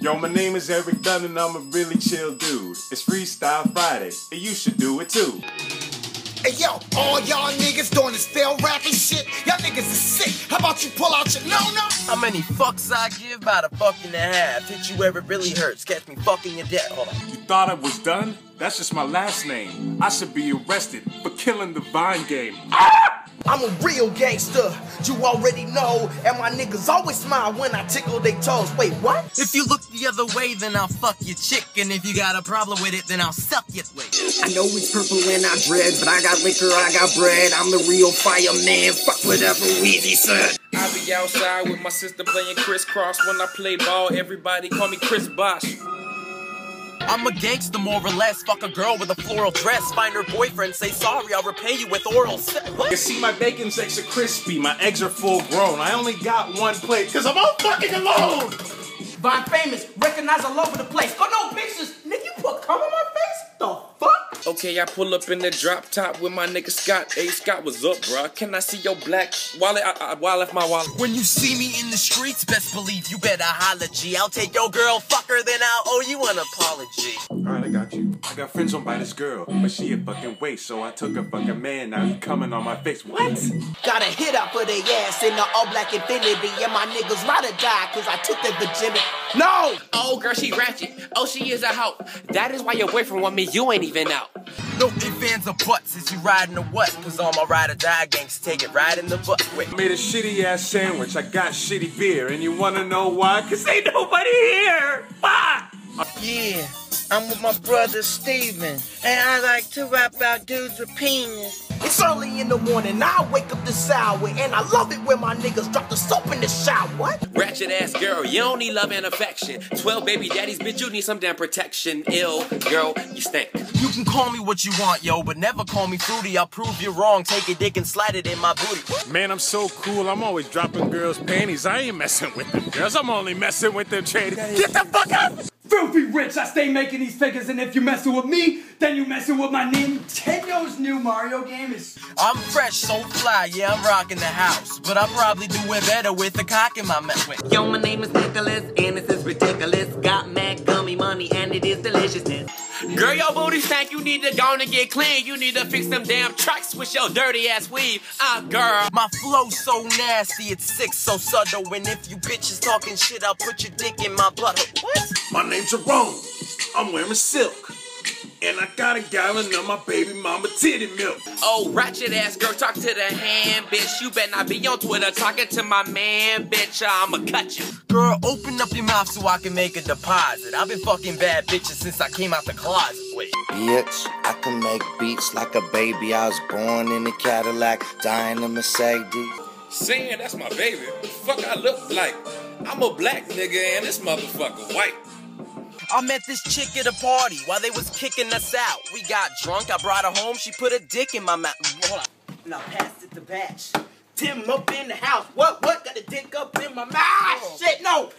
Yo, my name is Eric Dunn and I'm a really chill dude. It's Freestyle Friday, and you should do it too. Hey yo, all y'all niggas doing this fail rapping shit, y'all niggas is sick. How about you pull out your no-no? How many fucks I give? About a fuck and a half. Hit you where it really hurts. Catch me fucking your death. Hold on. You thought I was done? That's just my last name. I should be arrested for killing the Vine game. I'm a real gangster, you already know. And my niggas always smile when I tickle their toes. Wait, what? If you look the other way, then I'll fuck your chick. And if you got a problem with it, then I'll suck your weight. I know it's purple and I dreads, but I got liquor, I got bread. I'm the real fireman, fuck whatever Weezy said. I be outside with my sister playing crisscross. When I play ball, everybody call me Chris Bosh. I'm a gangster more or less. Fuck a girl with a floral dress. Find her boyfriend, say sorry, I'll repay you with oral sex. What? You see, my bacon's extra crispy, my eggs are full grown. I only got one plate, cause I'm all fucking alone! Vine famous, recognized all over the place. Got no pictures, nigga, you put cum on my face? The fuck? Okay, I pull up in the drop top with my nigga Scott. Hey Scott, what's up, bruh? Can I see your black wallet? I left my wallet. When you see me in the streets, best believe you better holla, G. I'll take your girl, fuck her, then I'll owe you an apology. Alright, I got you. I got friends on by this girl, but she a fucking waste, so I took a fucking man, now he coming on my face. What? Got a hit out for their ass in the all-black Infinity. And my niggas ride or die, cause I took their virginity. No! Oh, girl, she ratchet. Oh, she is a hoe. That is why your boyfriend want me, you ain't even out. No ifs, ands, or buts. Is you riding or what? Cause all my ride or die gangs take it right in the butt. Wait. I made a shitty ass sandwich, I got shitty beer, and you wanna know why? Cause ain't nobody here! Fuck! Yeah, I'm with my brother Steven, and I like to rap out dudes with penis. It's early in the morning, I wake up to sour. And I love it when my niggas drop the soap in the shower. What? Ratchet ass girl, you don't need love and affection. 12 baby daddies, bitch, you need some damn protection. Ill, girl, you stink. You can call me what you want, yo, but never call me fruity. I'll prove you wrong. Take a dick and slide it in my booty. Man, I'm so cool, I'm always dropping girls' panties. I ain't messing with them girls, I'm only messing with them tradies. Get the fuck out! Filthy rich, I stay making these figures, and if you messing with me, then you messing with my Nintendo's new Mario game is... I'm fresh, so fly, yeah, I'm rocking the house. But I'll probably do it better with the cock in my mouth. Wait. Yo, my name is Nicholas, and this is ridiculous. Got mad gummy money, and it is deliciousness. Girl, your booty stank, you need to go on and get clean. You need to fix them damn tracks with your dirty ass weave. Girl. My flow's so nasty, it's sick, so subtle. And if you bitches talking shit, I'll put your dick in my butthole. What? My name's Jerome, I'm wearing silk. And I got a gallon of my baby mama titty milk. Oh, ratchet ass girl, talk to the hand, bitch. You better not be on Twitter talking to my man, bitch. I'ma cut you. Girl, open up your mouth so I can make a deposit. I've been fucking bad bitches since I came out the closet. Wait. Bitch, I can make beats like a baby. I was born in a Cadillac, dying in a Mercedes. Saying that's my baby. What the fuck I look like? I'm a black nigga and this motherfucker white. I met this chick at a party while they was kicking us out. We got drunk, I brought her home, she put a dick in my mouth. Hold on. Now pass it to Batch. Tim up in the house. What? Got a dick up in my mouth. Shit, no.